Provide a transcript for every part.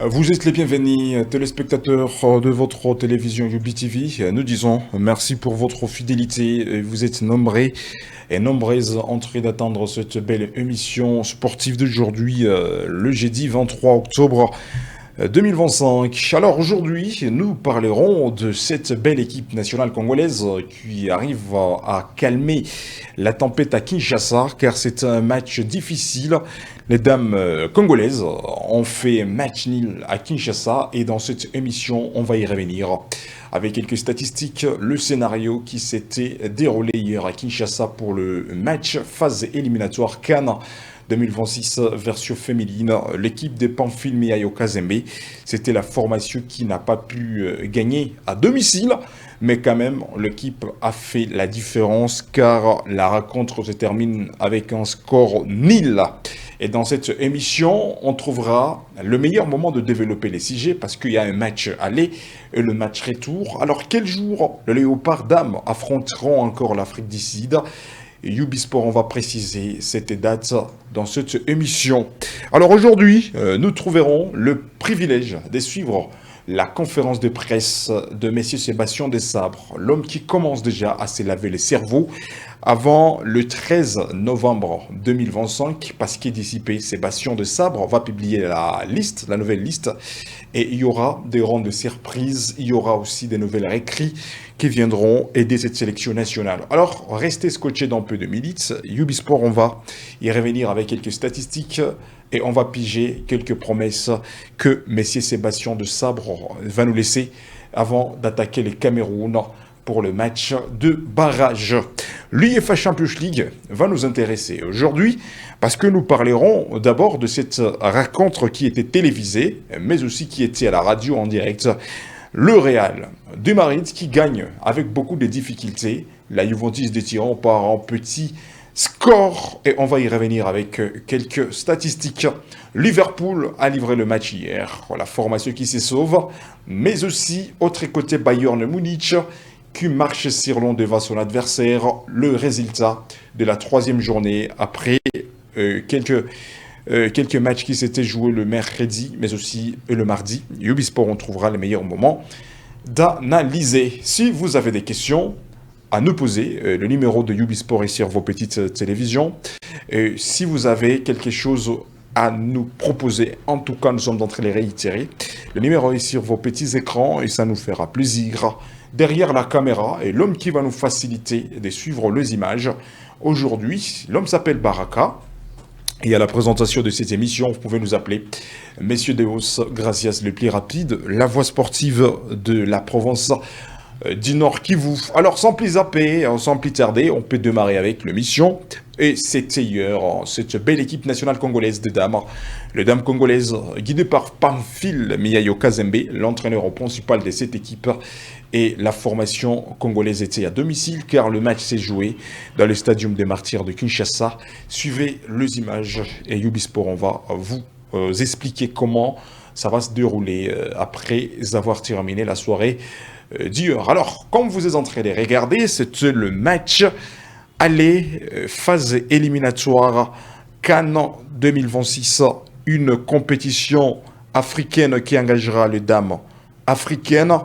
Vous êtes les bienvenus, téléspectateurs de votre télévision UBTV. Nous disons merci pour votre fidélité. Vous êtes nombreux et nombreuses en train d'attendre cette belle émission sportive d'aujourd'hui, le jeudi 23 octobre 2025. Alors aujourd'hui, nous parlerons de cette belle équipe nationale congolaise qui arrive à calmer la tempête à Kinshasa, car c'est un match difficile. Les dames congolaises ont fait match nul à Kinshasa et dans cette émission, on va y revenir avec quelques statistiques, le scénario qui s'était déroulé hier à Kinshasa pour le match phase éliminatoire Cannes 2026 version féminine, l'équipe des Pamphile Miayo Kazembe. C'était la formation qui n'a pas pu gagner à domicile, mais quand même, l'équipe a fait la différence car la rencontre se termine avec un score nul. Et dans cette émission, on trouvera le meilleur moment de développer les sujets parce qu'il y a un match aller et le match retour. Alors, quel jour le Léopard Dames affronteront encore l'Afrique du Sud? Ubisport, on va préciser cette date dans cette émission. Alors aujourd'hui, nous trouverons le privilège de suivre la conférence de presse de M. Sébastien Desabre, l'homme qui commence déjà à se laver le cerveau avant le 13 novembre 2025, parce qu'il est dissipé. Sébastien Desabre va publier la liste, la nouvelle liste, et il y aura des rondes de surprises, il y aura aussi des nouvelles réécrits qui viendront aider cette sélection nationale. Alors, restez scotchés dans peu de minutes. Ubisport, on va y revenir avec quelques statistiques et on va piger quelques promesses que Messier Sébastien Desabre va nous laisser avant d'attaquer les Cameroun pour le match de barrage. L'UEFA Champions League va nous intéresser aujourd'hui parce que nous parlerons d'abord de cette rencontre qui était télévisée, mais aussi qui était à la radio en direct. Le Real de Madrid qui gagne avec beaucoup de difficultés. La Juventus de Turin par un petit score. Et on va y revenir avec quelques statistiques. Liverpool a livré le match hier. La formation qui se sauve. Mais aussi, autre côté, Bayern Munich qui marche sur l'onde devant son adversaire. Le résultat de la troisième journée après quelques matchs qui s'étaient joués le mercredi, mais aussi le mardi. Ubisport, on trouvera les meilleurs moments d'analyser. Si vous avez des questions à nous poser, le numéro de Ubisport est sur vos petites télévisions. Si vous avez quelque chose à nous proposer, en tout cas, nous sommes en train de les réitérer. Le numéro est sur vos petits écrans et ça nous fera plaisir. Derrière la caméra et l'homme qui va nous faciliter de suivre les images. Aujourd'hui, l'homme s'appelle Baraka. Et à la présentation de cette émission, vous pouvez nous appeler Messieurs Deos, gracias le plus rapide, la voix sportive de la province du Nord Kivu. Alors, sans plus zapper, sans plus tarder, on peut démarrer avec l'émission. Et c'était hier, cette belle équipe nationale congolaise de dames, les dames congolaises guidées par Pamphile Miayo Kazembe, l'entraîneur principal de cette équipe. Et la formation congolaise était à domicile car le match s'est joué dans le stadium des Martyrs de Kinshasa. Suivez les images et Ubisport, on va vous expliquer comment ça va se dérouler après avoir terminé la soirée d'hier. Alors, comme vous êtes en train de regarder, c'est le match aller phase éliminatoire Cannes 2026, une compétition africaine qui engagera les dames africaines.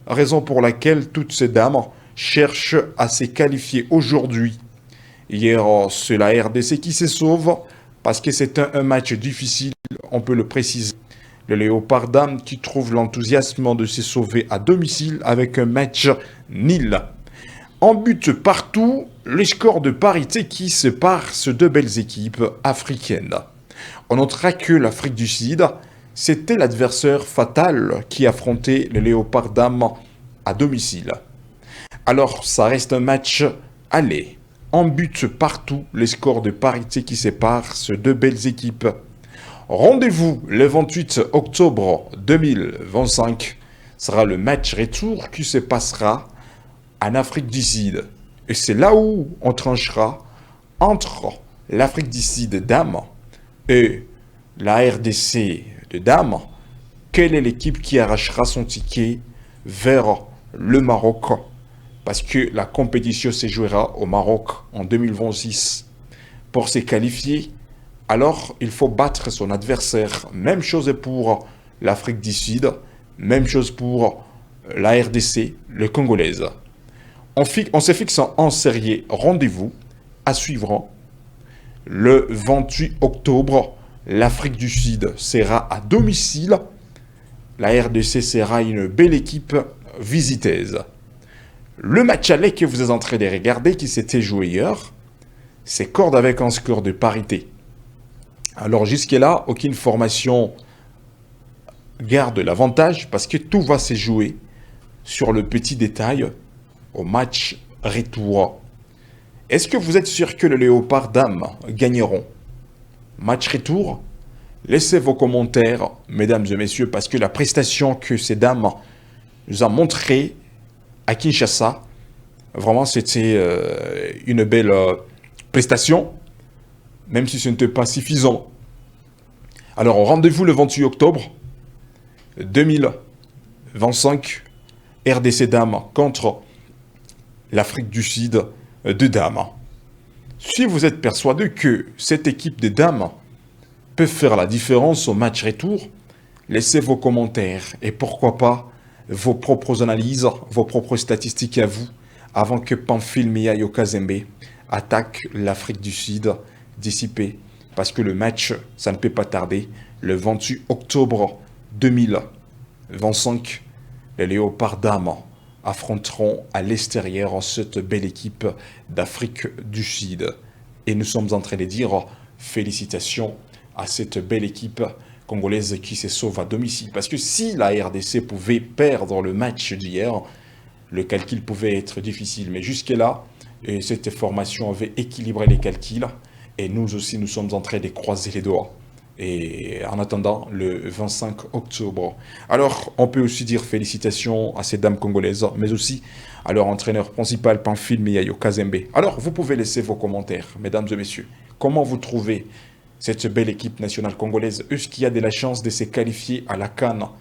Raison pour laquelle toutes ces dames cherchent à se qualifier aujourd'hui. Hier, c'est la RDC qui se sauve parce que c'est un match difficile, on peut le préciser. Le Léopard Dames qui trouve l'enthousiasme de se sauver à domicile avec un match nul. En but partout, les scores de parité qui séparent ces deux belles équipes africaines. On notera que l'Afrique du Sud, c'était l'adversaire fatal qui affrontait les Léopards Dames à domicile. Alors, ça reste un match aller. En but partout, les scores de parité qui séparent ces deux belles équipes. Rendez-vous le 28 octobre 2025 sera le match retour qui se passera en Afrique du Sud. Et c'est là où on tranchera entre l'Afrique du Sud dames et la RDC de dames, quelle est l'équipe qui arrachera son ticket vers le Maroc? Parce que la compétition se jouera au Maroc en 2026. Pour se qualifier, alors il faut battre son adversaire. Même chose pour l'Afrique du Sud. Même chose pour la RDC, le Congolaise. On se fixe en série rendez-vous à suivre. Le 28 octobre, l'Afrique du Sud sera à domicile. La RDC sera une belle équipe visiteuse. Le match aller que vous êtes en train de regarder, qui s'était joué hier, c'est corde avec un score de parité. Alors jusque-là, aucune formation garde l'avantage parce que tout va se jouer sur le petit détail au match retour. Est-ce que vous êtes sûr que le Léopard Dames gagneront? Match retour? Laissez vos commentaires, mesdames et messieurs, parce que la prestation que ces dames nous ont montrée à Kinshasa, vraiment c'était une belle prestation, même si ce n'était pas suffisant. Alors rendez-vous le 28 octobre 2025, RDC Dames contre l'Afrique du Sud de dames. Si vous êtes persuadé que cette équipe de dames peut faire la différence au match retour, laissez vos commentaires et pourquoi pas vos propres analyses, vos propres statistiques à vous, avant que Pamphile Miayo Kazembe attaque l'Afrique du Sud dissipée. Parce que le match, ça ne peut pas tarder, le 28 octobre 2025, les Léopards Dames affronteront à l'extérieur cette belle équipe d'Afrique du Sud. Et nous sommes en train de dire félicitations à cette belle équipe congolaise qui se sauve à domicile. Parce que si la RDC pouvait perdre le match d'hier, le calcul pouvait être difficile. Mais jusque-là, cette formation avait équilibré les calculs. Et nous aussi, nous sommes en train de croiser les doigts. Et en attendant le 25 octobre. Alors, on peut aussi dire félicitations à ces dames congolaises, mais aussi à leur entraîneur principal, Pamphile Miayo Kazembe. Alors, vous pouvez laisser vos commentaires, mesdames et messieurs. Comment vous trouvez cette belle équipe nationale congolaise? Est-ce qu'il y a de la chance de se qualifier à la CAN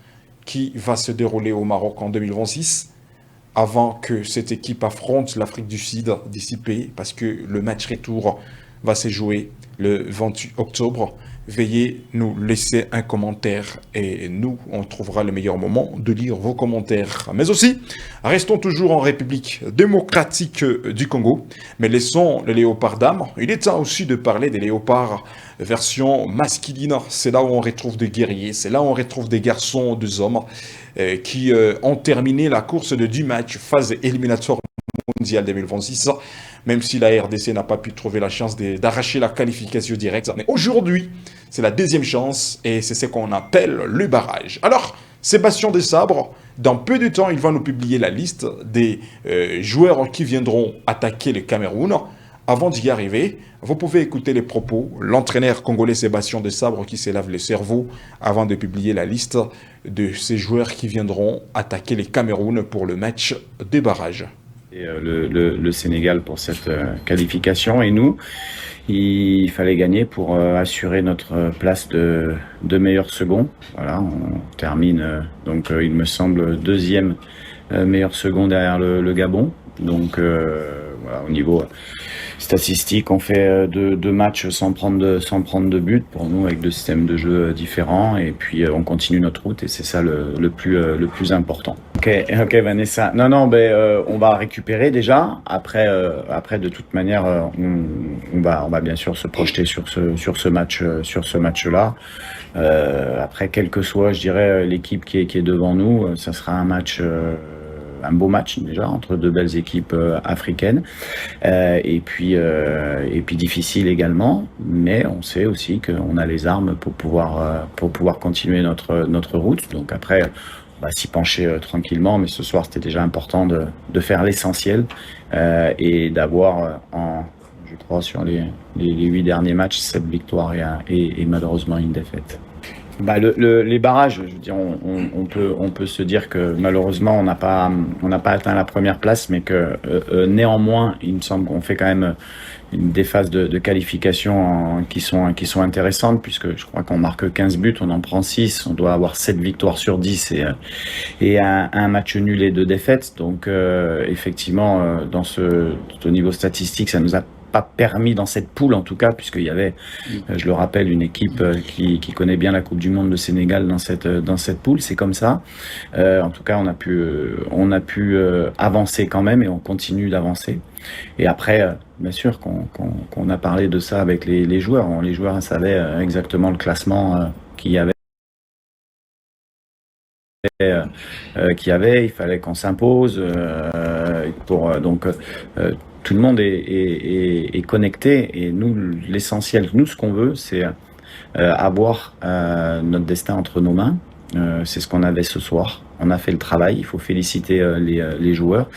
qui va se dérouler au Maroc en 2026 avant que cette équipe affronte l'Afrique du Sud dissipée, parce que le match retour va se jouer le 28 octobre. Veuillez nous laisser un commentaire et nous, on trouvera le meilleur moment de lire vos commentaires. Mais aussi, restons toujours en République démocratique du Congo, mais laissons les léopards dames. Il est temps aussi de parler des léopards version masculine. C'est là où on retrouve des guerriers, c'est là où on retrouve des garçons, des hommes qui ont terminé la course de 10 matchs, phase éliminatoire mondial 2026, même si la RDC n'a pas pu trouver la chance d'arracher la qualification directe. Mais aujourd'hui, c'est la deuxième chance et c'est ce qu'on appelle le barrage. Alors, Sébastien Desabre, dans peu de temps, il va nous publier la liste des joueurs qui viendront attaquer le Cameroun. Avant d'y arriver, vous pouvez écouter les propos, l'entraîneur congolais Sébastien Desabre qui se lave le cerveau avant de publier la liste de ces joueurs qui viendront attaquer le Cameroun pour le match des barrages. Et le Sénégal pour cette qualification et nous, il fallait gagner pour assurer notre place de meilleur second. Voilà, on termine donc il me semble deuxième meilleur second derrière le Gabon. Donc voilà, au niveau statistique, on fait deux matchs sans prendre de but pour nous avec deux systèmes de jeu différents et puis on continue notre route et c'est ça le plus important. Ok Vanessa. Non on va récupérer déjà. Après de toute manière on va bien sûr se projeter sur ce match-là. Après quel que soit, je dirais l'équipe qui est devant nous, ça sera un beau match déjà entre deux belles équipes africaines et puis difficile également, mais on sait aussi qu'on a les armes pour pouvoir continuer notre route. Donc après on va s'y pencher tranquillement, mais ce soir c'était déjà important de faire l'essentiel et d'avoir je crois sur les 8 derniers matchs 7 victoires et malheureusement une défaite. Les barrages, je veux dire, on peut se dire que malheureusement on n'a pas atteint la première place, mais que néanmoins il me semble qu'on fait quand même des phases de qualification qui sont intéressantes, puisque je crois qu'on marque 15 buts, on en prend 6, on doit avoir 7 victoires sur 10 et un match nul et 2 défaites. Donc effectivement au niveau statistique ça nous a pas permis dans cette poule en tout cas, puisqu'il y avait, je le rappelle, une équipe qui connaît bien la Coupe du Monde de Sénégal dans cette poule. C'est comme ça. En tout cas, on a pu avancer quand même et on continue d'avancer. Et après, bien sûr qu'on a parlé de ça avec les joueurs. Les joueurs savaient exactement le classement qu'il y avait. Il fallait qu'on s'impose donc tout le monde est connecté et nous l'essentiel, nous ce qu'on veut c'est avoir notre destin entre nos mains. C'est ce qu'on avait ce soir. On a fait le travail, il faut féliciter les joueurs.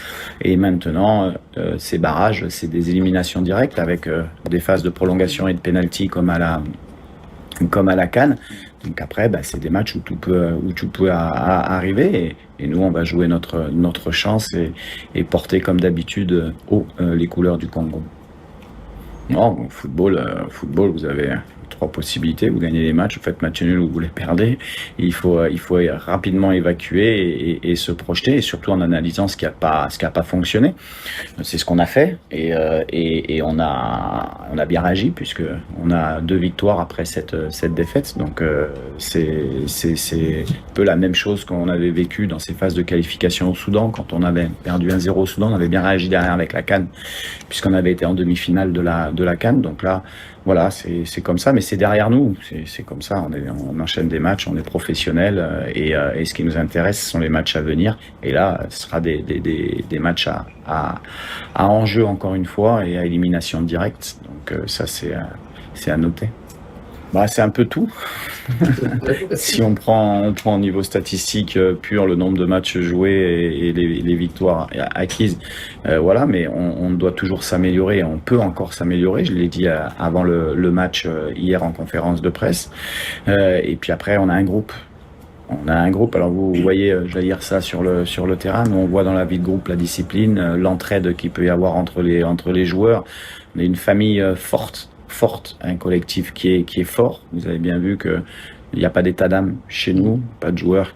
Et maintenant, ces barrages, c'est des éliminations directes avec des phases de prolongation et de pénalty comme à la CAN. Donc après, c'est des matchs où tout peut arriver. Et nous, on va jouer notre chance et porter comme d'habitude les couleurs du Congo. Non, football, vous avez 3 possibilités. Vous gagnez les matchs, vous faites match nul ou vous les perdez. Il faut rapidement évacuer et se projeter, et surtout en analysant ce qui a pas fonctionné. C'est ce qu'on a fait et on a bien réagi puisque on a 2 victoires après cette défaite. Donc c'est un peu la même chose qu'on avait vécu dans ces phases de qualification au Soudan quand on avait perdu 1-0 au Soudan. On avait bien réagi derrière avec la CAN puisqu'on avait été en demi-finale de la CAN. Donc là, voilà, c'est comme ça, mais c'est derrière nous. C'est comme ça. On enchaîne des matchs, on est professionnels et ce qui nous intéresse, ce sont les matchs à venir. Et là, ce sera des matchs à enjeu encore une fois et à élimination directe. Donc ça, c'est à noter. C'est un peu tout. Si on prend au niveau statistique pur le nombre de matchs joués et les victoires acquises, voilà, mais on doit toujours s'améliorer, on peut encore s'améliorer, je l'ai dit avant le match hier en conférence de presse, et puis après on a un groupe. Alors vous voyez, je vais dire ça sur le terrain, mais on voit dans la vie de groupe la discipline, l'entraide qu'il peut y avoir entre les joueurs. On est une famille forte, un collectif qui est fort. Vous avez bien vu que il n'y a pas d'état d'âme chez nous, pas de joueurs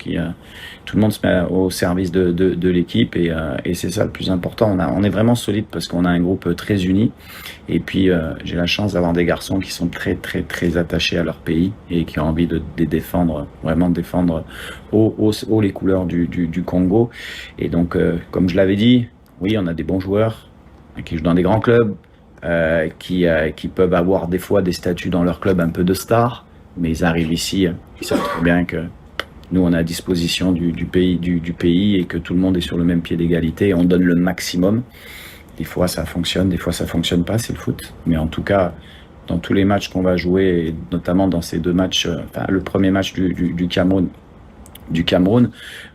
tout le monde se met au service de l'équipe et c'est ça le plus important. On est vraiment solide parce qu'on a un groupe très uni et puis j'ai la chance d'avoir des garçons qui sont très très très attachés à leur pays et qui ont envie de défendre, vraiment défendre haut les couleurs du Congo. Et donc comme je l'avais dit, oui, on a des bons joueurs qui jouent dans des grands clubs, qui peuvent avoir des fois des statuts dans leur club un peu de stars, mais ils arrivent ici, ils savent très bien que nous on est à disposition du pays et que tout le monde est sur le même pied d'égalité, on donne le maximum. Des fois ça fonctionne, des fois ça fonctionne pas, c'est le foot. Mais en tout cas, dans tous les matchs qu'on va jouer, et notamment dans ces 2 matchs, le premier match du Cameroun,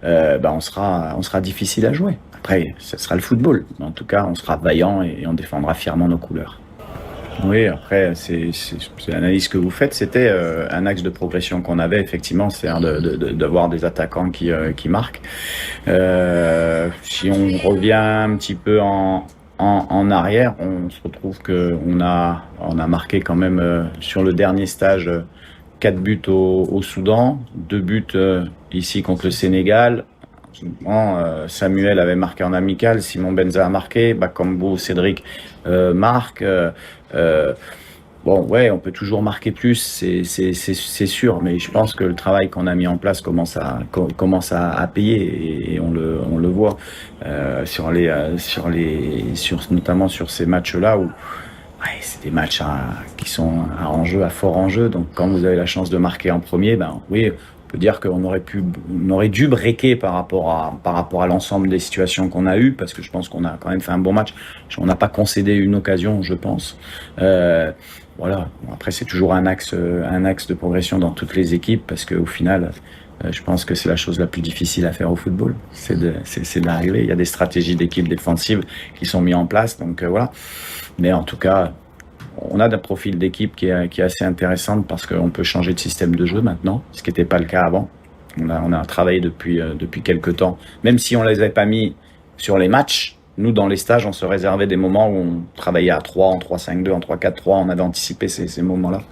on sera difficile à jouer. Après, ce sera le football. Mais en tout cas, on sera vaillant et on défendra fièrement nos couleurs. Oui, après, c'est l'analyse que vous faites. C'était un axe de progression qu'on avait, effectivement, c'est d'avoir des attaquants qui marquent. Si on revient un petit peu en arrière, on se retrouve qu'on a marqué quand même sur le dernier stage 4 buts au Soudan, 2 buts ici contre le Sénégal. Samuel avait marqué en amical, Simon Benza a marqué, Bakambu, Cédric marque. On peut toujours marquer plus, c'est sûr, mais je pense que le travail qu'on a mis en place commence à payer et on le voit notamment sur ces matchs-là où c'est des matchs qui sont à fort enjeu. Donc quand vous avez la chance de marquer en premier, oui, on peut dire qu'on aurait dû breaker par rapport à l'ensemble des situations qu'on a eues, parce que je pense qu'on a quand même fait un bon match. On n'a pas concédé une occasion, je pense. Voilà. Après, c'est toujours un axe de progression dans toutes les équipes, parce qu'au final, je pense que c'est la chose la plus difficile à faire au football. C'est d'arriver. Il y a des stratégies d'équipe défensive qui sont mises en place, donc voilà. Mais en tout cas, on a un profil d'équipe qui est assez intéressant parce qu'on peut changer de système de jeu maintenant, ce qui n'était pas le cas avant. On a travaillé depuis quelques temps. Même si on ne les avait pas mis sur les matchs, nous, dans les stages, on se réservait des moments où on travaillait à 3, en 3-5-2, en 3-4-3. On avait anticipé ces moments-là.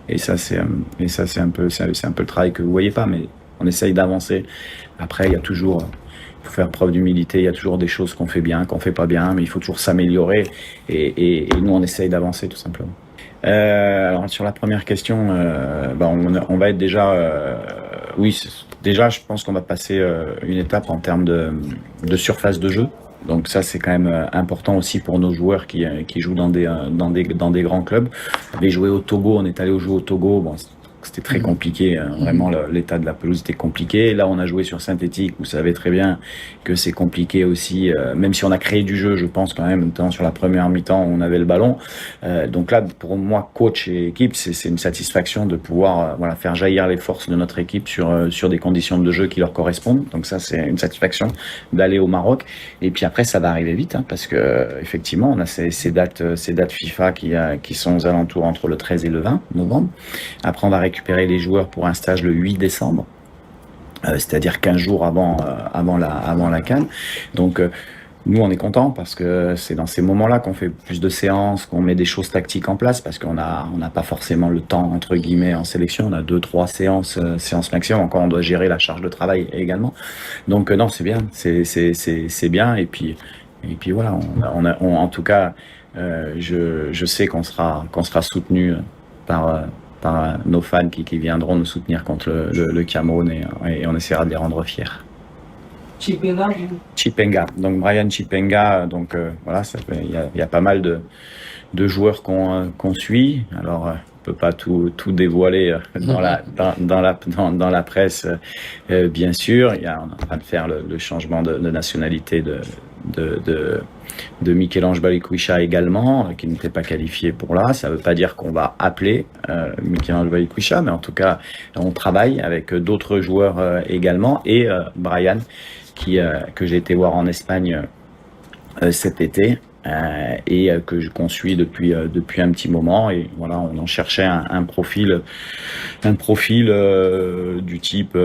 Et ça, c'est un peu le travail que vous ne voyez pas. Mais on essaye d'avancer. Après, il y a toujours, faut faire preuve d'humilité. Il y a toujours des choses qu'on fait bien, qu'on fait pas bien, mais il faut toujours s'améliorer. Et nous, on essaye d'avancer tout simplement. Alors sur la première question, on va être déjà, oui, déjà, je pense qu'on va passer une étape en termes de surface de jeu. Donc ça, c'est quand même important aussi pour nos joueurs qui jouent dans des grands clubs. On avait joué au Togo, on est allé jouer au Togo. Bon, c'était très compliqué, vraiment l'état de la pelouse était compliqué. Là, on a joué sur synthétique, vous savez très bien que c'est compliqué aussi, même si on a créé du jeu, je pense quand même, notamment sur la première mi-temps, on avait le ballon. Donc là, pour moi, coach et équipe, c'est une satisfaction de pouvoir faire jaillir les forces de notre équipe sur des conditions de jeu qui leur correspondent. Donc ça, c'est une satisfaction d'aller au Maroc. Et puis après, ça va arriver vite, parce que effectivement, on a ces dates FIFA qui sont aux alentours entre le 13 et le 20 novembre. Après, on va récupérer les joueurs pour un stage le 8 décembre, c'est-à-dire 15 jours avant la CAN. Donc, nous, on est contents parce que c'est dans ces moments-là qu'on fait plus de séances, qu'on met des choses tactiques en place parce qu'on n'a pas forcément le temps, entre guillemets, en sélection. On a 2-3 séances maximum. Encore, on doit gérer la charge de travail également. Donc, non, c'est bien. C'est bien. Et puis voilà, en tout cas, je sais qu'on sera soutenu par nos fans qui viendront nous soutenir contre le Cameroun et on essaiera de les rendre fiers. Chipenga, donc Brian Chipenga, donc voilà, il y a pas mal de joueurs qu'on suit. Alors on peut pas tout dévoiler dans la presse, bien sûr. On est en train de faire le changement de nationalité de Michel-Ange Balikwisha également, qui n'était pas qualifié pour là. Ça veut pas dire qu'on va appeler Michel-Ange Balikwisha, mais en tout cas, on travaille avec d'autres joueurs également et Brian, que j'ai été voir en Espagne cet été et qu'on suit depuis un petit moment. Et voilà, on en cherchait un profil du type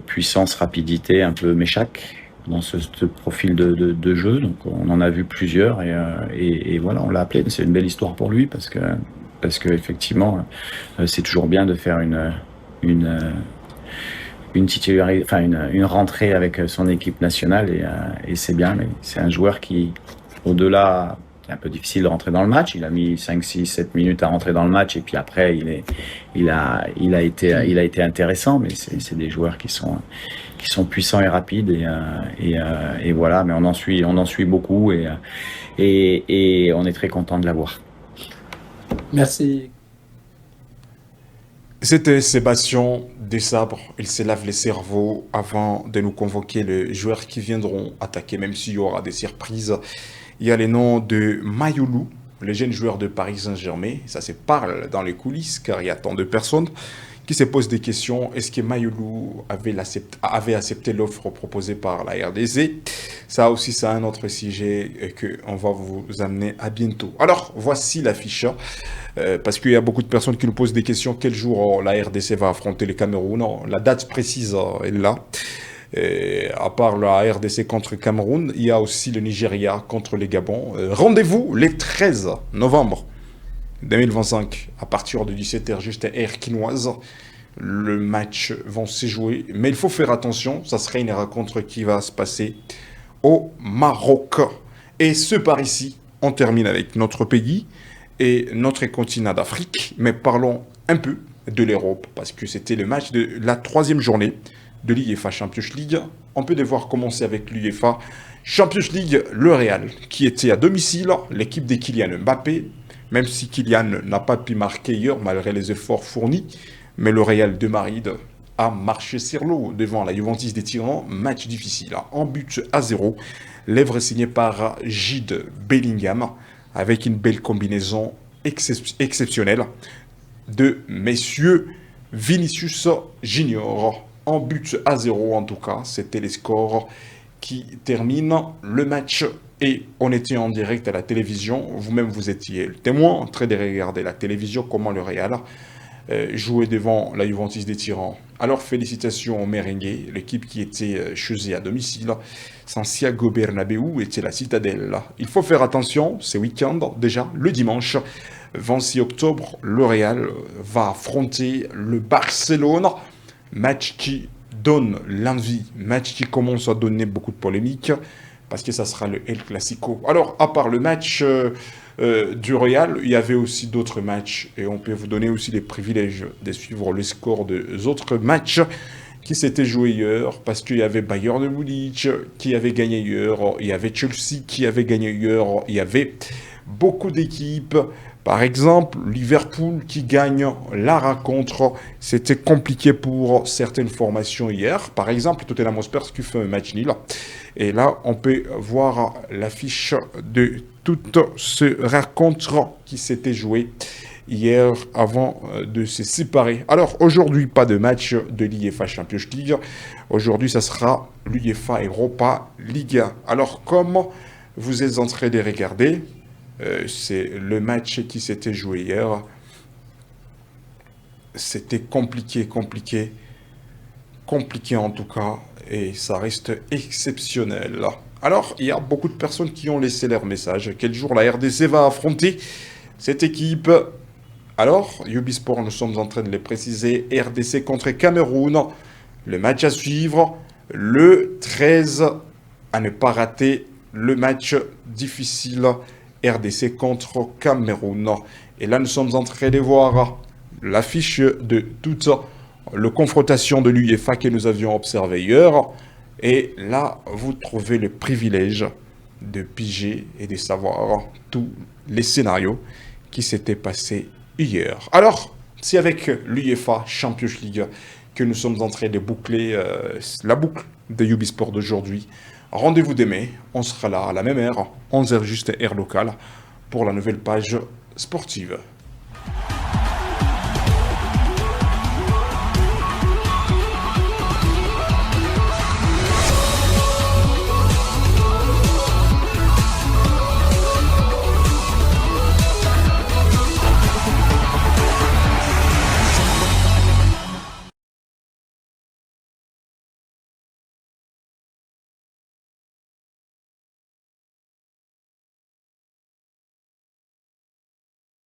puissance, rapidité, un peu Méchac dans ce profil de jeu. Donc on en a vu plusieurs et voilà, on l'a appelé. C'est une belle histoire pour lui parce que effectivement c'est toujours bien de faire une rentrée avec son équipe nationale et c'est bien. Mais c'est un joueur qui, au-delà, c'est un peu difficile de rentrer dans le match. Il a mis 5, 6, 7 minutes à rentrer dans le match et puis après il a été intéressant. Mais c'est des joueurs qui sont puissants et rapides et voilà. Mais on en suit beaucoup et on est très content de l'avoir. Merci. C'était Sébastien Desabre. Il se lave les cerveaux avant de nous convoquer les joueurs qui viendront attaquer, même s'il y aura des surprises. Il y a les noms de Mayulu, le jeune joueur de Paris Saint-Germain. Ça se parle dans les coulisses car il y a tant de personnes qui se posent des questions. Est-ce que Mayulu avait accepté l'offre proposée par la RDC? Ça aussi, c'est un autre sujet qu'on va vous amener à bientôt. Alors, voici l'affiche. Parce qu'il y a beaucoup de personnes qui nous posent des questions. Quel jour la RDC va affronter le Cameroun? La date précise est là. À part la RDC contre le Cameroun, il y a aussi le Nigeria contre les Gabon. Rendez-vous le 13 novembre 2025 à partir de 17h juste à Air Quinoise. Le match va se jouer. Mais il faut faire attention, ça serait une rencontre qui va se passer au Maroc. Et ce par ici, on termine avec notre pays et notre continent d'Afrique. Mais parlons un peu de l'Europe parce que c'était le match de la 3e journée de l'UEFA Champions League. On peut devoir commencer avec l'UEFA Champions League, le Real, qui était à domicile, l'équipe de Kylian Mbappé, même si Kylian n'a pas pu marquer hier malgré les efforts fournis, mais le Real de Madrid a marché sur l'eau devant la Juventus des Tyrans, match difficile, en but à 0, l'œuvre signée par Jude Bellingham, avec une belle combinaison exceptionnelle de messieurs Vinicius Junior, en but à 0 en tout cas, c'était les scores qui terminent le match. Et on était en direct à la télévision, vous-même vous étiez le témoin en train de regarder la télévision, comment le Real jouait devant la Juventus des Tyrans. Alors félicitations aux Merengues, l'équipe qui était chez eux à domicile. Santiago Bernabéu était la citadelle. Il faut faire attention, ce week-end déjà, le dimanche 26 octobre, le Real va affronter le Barcelone. Match qui donne l'envie, match qui commence à donner beaucoup de polémiques, parce que ça sera le El Clasico. Alors, à part le match du Real, il y avait aussi d'autres matchs, et on peut vous donner aussi les privilèges de suivre le score des autres matchs qui s'étaient joués hier, parce qu'il y avait Bayern de Munich qui avait gagné hier, il y avait Chelsea qui avait gagné hier, il y avait beaucoup d'équipes. Par exemple, Liverpool qui gagne la rencontre, c'était compliqué pour certaines formations hier. Par exemple, Tottenham Hotspur qui fait un match nul. Et là, on peut voir l'affiche de toute ce rencontre qui s'était jouée hier avant de se séparer. Alors aujourd'hui, pas de match de l'UEFA Champions League. Aujourd'hui, ça sera l'UEFA Europa League. Alors comme vous êtes en train de regarder, c'est le match qui s'était joué hier. C'était compliqué en tout cas, et ça reste exceptionnel. Alors, il y a beaucoup de personnes qui ont laissé leur message. Quel jour la RDC va affronter cette équipe? Alors, Ubisport, nous sommes en train de les préciser. RDC contre Cameroun. Le match à suivre, le 13, à ne pas rater le match difficile. RDC contre Cameroun. Et là, nous sommes en train de voir l'affiche de toute la confrontation de l'UEFA que nous avions observée hier. Et là, vous trouvez le privilège de piger et de savoir tous les scénarios qui s'étaient passés hier. Alors, c'est avec l'UEFA Champions League que nous sommes en train de boucler la boucle de Ubisport d'aujourd'hui. Rendez-vous demain, on sera là à la même heure, 11h juste heure locale, pour la nouvelle page sportive.